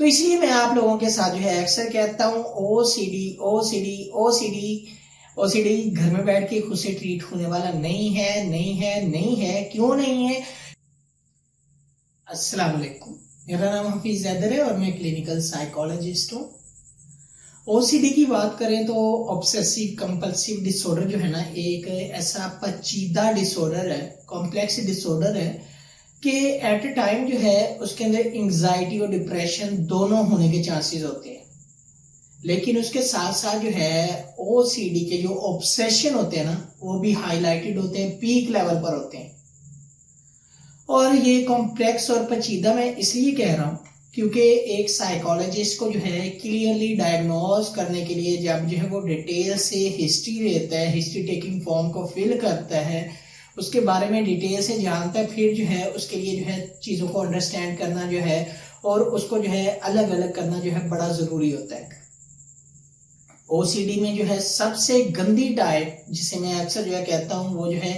इसलिए मैं आप लोगों के साथ जो है अक्सर कहता हूँ ओसीडी ओसीडी ओसीडी ओसीडी घर में बैठ के खुद से ट्रीट होने वाला नहीं है, नहीं है, नहीं है। क्यों नहीं है? अस्सलाम वालेकुम, मेरा नाम हफीज जैदर है और मैं क्लिनिकल साइकोलॉजिस्ट हूँ। ओसीडी की बात करें तो ऑब्सेसिव कंपल्सिव डिसऑर्डर जो है ना, एक ऐसा पेचीदा डिसऑर्डर है, कॉम्प्लेक्स डिसऑर्डर है कि एट ए टाइम जो है उसके अंदर एंजाइटी और डिप्रेशन दोनों होने के चांसेस होते हैं। लेकिन उसके साथ साथ जो है ओसीडी के जो ऑब्सेशन होते हैं ना, वो भी हाईलाइटेड होते हैं, पीक लेवल पर होते हैं। और ये कॉम्प्लेक्स और पेचीदा मैं इसलिए कह रहा हूं क्योंकि एक साइकोलॉजिस्ट को जो है क्लियरली डायग्नोज करने के लिए जब जो है वो डिटेल से हिस्ट्री लेता है, हिस्ट्री टेकिंग फॉर्म को फिल करता है, उसके बारे में डिटेल से जानता है, फिर जो है उसके लिए जो है चीज़ों को अंडरस्टैंड करना जो है और उसको जो है अलग अलग करना जो है बड़ा ज़रूरी होता है। ओसीडी में जो है सबसे गंदी टाइप जिसे मैं अक्सर जो है कहता हूँ वो जो है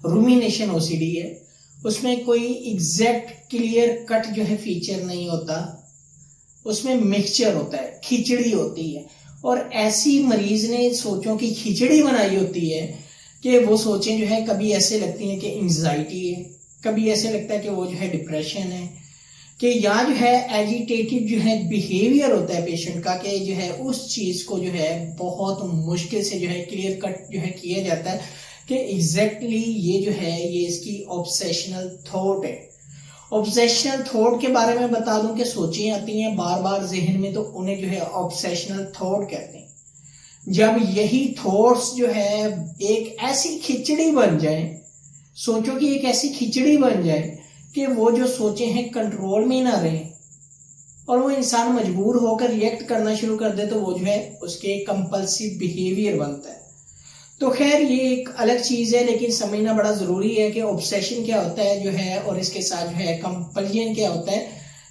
रूमिनेशन ओसीडी है। उसमें कोई एग्जैक्ट क्लियर कट जो है फीचर नहीं होता, उसमें मिक्सचर होता है, खिचड़ी होती है। और ऐसी मरीज ने सोचों की खिचड़ी बनाई होती है कि वो सोचें जो है कभी ऐसे लगती हैं कि एंजाइटी है, कभी ऐसे लगता है कि वो जो है डिप्रेशन है, कि या जो है एजिटेटिव जो है बिहेवियर होता है पेशेंट का, कि जो है उस चीज को जो है बहुत मुश्किल से जो है क्लियर कट जो है किया जाता है कि एग्जैक्टली ये जो है ये इसकी ऑब्सेशनल थॉट है। ऑब्सेशनल थॉट के बारे में बता दूं कि सोचें आती हैं बार बार जहन में, तो उन्हें जो है ऑब्सेशनल थॉट कहते हैं। जब यही थॉट्स जो है एक ऐसी खिचड़ी बन जाए, सोचो कि एक ऐसी खिचड़ी बन जाए कि वो जो सोचे हैं कंट्रोल में ना रहे और वो इंसान मजबूर होकर रिएक्ट करना शुरू कर दे, तो वो जो है उसके कंपल्सिव बिहेवियर बनता है। तो खैर ये एक अलग चीज है, लेकिन समझना बड़ा जरूरी है कि ऑब्सेशन क्या होता है जो है और इसके साथ जो है कंपल्जन क्या होता है।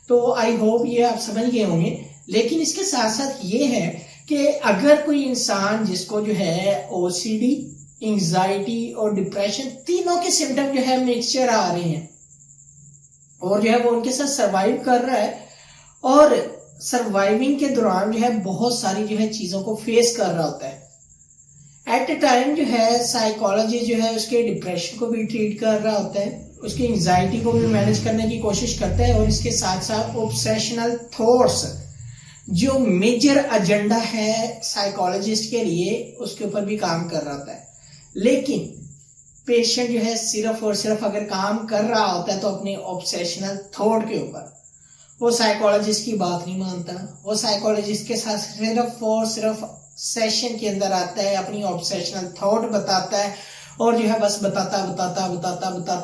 तो आई होप ये आप समझ गए होंगे। लेकिन इसके साथ साथ ये है कि अगर कोई इंसान जिसको जो है ओसीडी, एंजाइटी और डिप्रेशन तीनों के सिम्टम जो है मिक्सचर आ रहे हैं और जो है वो उनके साथ सरवाइव कर रहा है और सरवाइविंग के दौरान जो है बहुत सारी जो है चीजों को फेस कर रहा होता है, एट ए टाइम जो है साइकोलॉजिस्ट जो है उसके डिप्रेशन को भी ट्रीट कर रहा होता है, उसकी एंजाइटी को भी मैनेज करने की कोशिश करता है और इसके साथ साथ ऑब्सेशनल थॉट्स जो मेजर एजेंडा है साइकोलॉजिस्ट के लिए उसके ऊपर भी काम कर रहा होता है। लेकिन पेशेंट जो है सिर्फ और सिर्फ अगर काम कर रहा होता है तो अपने ऑब्सेशनल थॉट के ऊपर, वो साइकोलॉजिस्ट की बात नहीं मानता, वो साइकोलॉजिस्ट के साथ सिर्फ और सिर्फ सेशन के अंदर आता है, अपनी ऑब्सेशनल थॉट बताता है और जो है बस बताता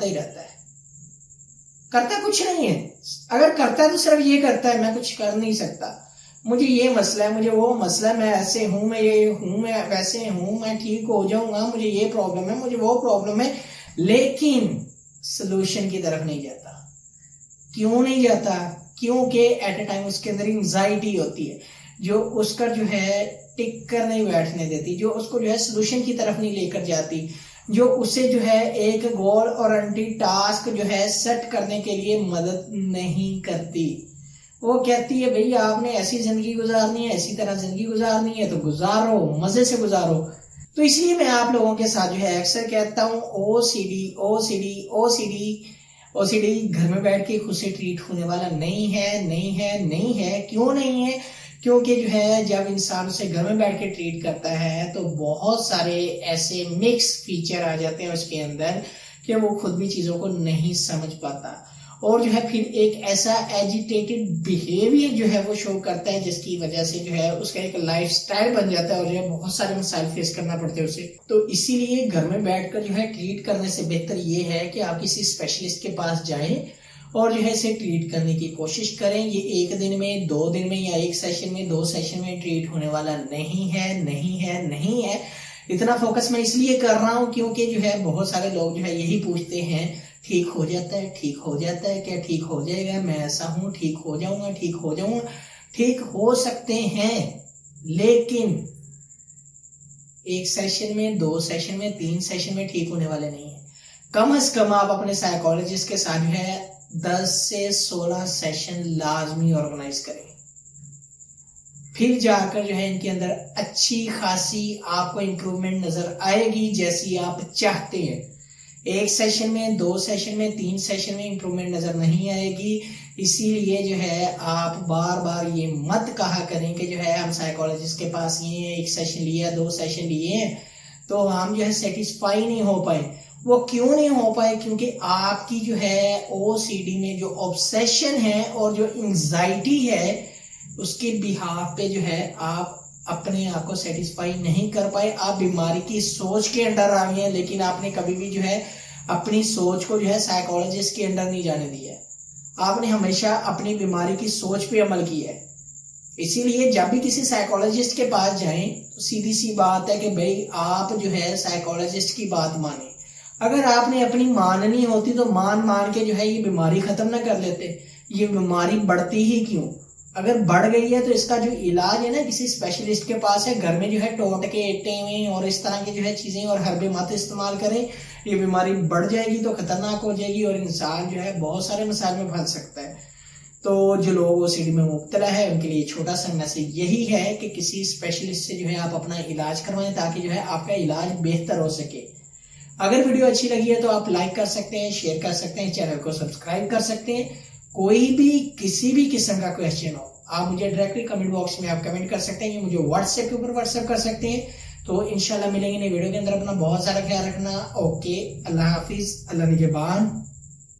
ही रहता है, करता कुछ नहीं है। अगर करता है तो सिर्फ ये करता है मैं कुछ कर नहीं सकता, मुझे ये मसला है, मुझे वो मसला है, मैं ऐसे हूं, मैं ये हूं, मैं वैसे हूं, मैं ठीक हो जाऊंगा, मुझे ये प्रॉब्लम है, मुझे वो प्रॉब्लम है, लेकिन सोल्यूशन की तरफ नहीं जाता। क्यों नहीं जाता? क्योंकि एट ए टाइम उसके अंदर एंजाइटी होती है जो उसका जो है टिक कर नहीं बैठने देती, जो उसको जो है सोल्यूशन की तरफ नहीं लेकर जाती, जो उसे जो है एक गोल और एंटी टास्क जो है सेट करने के लिए मदद नहीं करती। वो कहती है भाई आपने ऐसी जिंदगी गुजारनी है, ऐसी तरह जिंदगी गुजारनी है तो गुजारो, मजे से गुजारो। तो इसलिए मैं आप लोगों के साथ जो है अक्सर कहता हूँ ओसीडी ओसीडी ओसीडी ओसीडी घर में बैठ के खुद से ट्रीट होने वाला नहीं है, नहीं है, नहीं है। क्यों नहीं है? क्योंकि जो है जब इंसान उसे घर में बैठ के ट्रीट करता है तो बहुत सारे ऐसे मिक्स फीचर आ जाते हैं उसके अंदर कि वो खुद भी चीजों को नहीं समझ पाता और जो है फिर एक ऐसा एजिटेटेड बिहेवियर जो है वो शो करता है जिसकी वजह से जो है उसका एक लाइफस्टाइल बन जाता है और जो है बहुत सारे मसाइल फेस करना पड़ते हैं उसे। तो इसीलिए घर में बैठकर जो है ट्रीट करने से बेहतर ये है कि आप किसी स्पेशलिस्ट के पास जाएं और जो है इसे ट्रीट करने की कोशिश करें। ये एक दिन में, 2 दिन में या एक सेशन में, 2 सेशन में ट्रीट होने वाला नहीं है, नहीं है, नहीं है। इतना फोकस मैं इसलिए कर रहा हूं क्योंकि जो है बहुत सारे लोग जो है यही पूछते हैं ठीक हो जाता है, ठीक हो जाता है, क्या ठीक हो जाएगा, मैं ऐसा हूं, ठीक हो जाऊंगा, ठीक हो जाऊंगा। ठीक हो सकते हैं लेकिन 1 सेशन में, 2 सेशन में, 3 सेशन में ठीक होने वाले नहीं है। कम से कम आप अपने साइकोलॉजिस्ट के साथ जो है 10 से 16 सेशन लाजमी ऑर्गेनाइज करें। फिर जाकर जो है इनके अंदर अच्छी खासी आपको इम्प्रूवमेंट नजर आएगी जैसी आप चाहते हैं। एक सेशन में, 2 सेशन में, 3 सेशन में इम्प्रूवमेंट नजर नहीं आएगी। इसीलिए जो है आप बार बार ये मत कहा करें कि जो है हम साइकोलॉजिस्ट के पास ये 1 सेशन लिया, 2 सेशन लिए तो हम जो है सेटिस्फाई नहीं हो पाए। वो क्यों नहीं हो पाए? क्योंकि आपकी जो है ओसीडी में जो ऑब्सेशन है और जो एंजाइटी है उसके बिहाफ पे जो है आप अपने आप को सेटिस्फाई नहीं कर पाए। आप बीमारी की सोच के अंडर आ गए हैं, लेकिन आपने कभी भी जो है अपनी सोच को जो है साइकोलॉजिस्ट के अंडर नहीं जाने दिया है। आपने हमेशा अपनी बीमारी की सोच पे अमल किया है। इसीलिए जब भी किसी साइकोलॉजिस्ट के पास जाएं तो सीधी सी बात है कि भाई आप जो है साइकोलॉजिस्ट की बात माने। अगर आपने अपनी माननी होती तो मान के जो है ये बीमारी खत्म ना कर लेते। ये बीमारी बढ़ती ही क्यों? अगर बढ़ गई है तो इसका जो इलाज है ना किसी स्पेशलिस्ट के पास है। घर में जो है टोटके, टेवे और इस तरह की जो है चीजें और हर्बे मत इस्तेमाल करें। ये बीमारी बढ़ जाएगी तो खतरनाक हो जाएगी और इंसान जो है बहुत सारे मसाइल में फंस सकता है। तो जो लोग ओसीडी में मुब्तला है उनके लिए छोटा सा मैसेज यही है कि किसी स्पेशलिस्ट से जो है आप अपना इलाज करवाएं ताकि जो है आपका इलाज बेहतर हो सके। अगर वीडियो अच्छी लगी है तो आप लाइक कर सकते हैं, शेयर कर सकते हैं, चैनल को सब्सक्राइब कर सकते हैं। कोई भी किसी भी किस्म का क्वेश्चन हो आप मुझे डायरेक्टली कमेंट बॉक्स में आप कमेंट कर सकते हैं, या मुझे व्हाट्सएप के ऊपर व्हाट्सएप कर सकते हैं। तो इंशाल्लाह मिलेंगे नई वीडियो के अंदर। अपना बहुत सारा ख्याल रखना। ओके, अल्लाह हाफिज, अल्लाह निगहबान।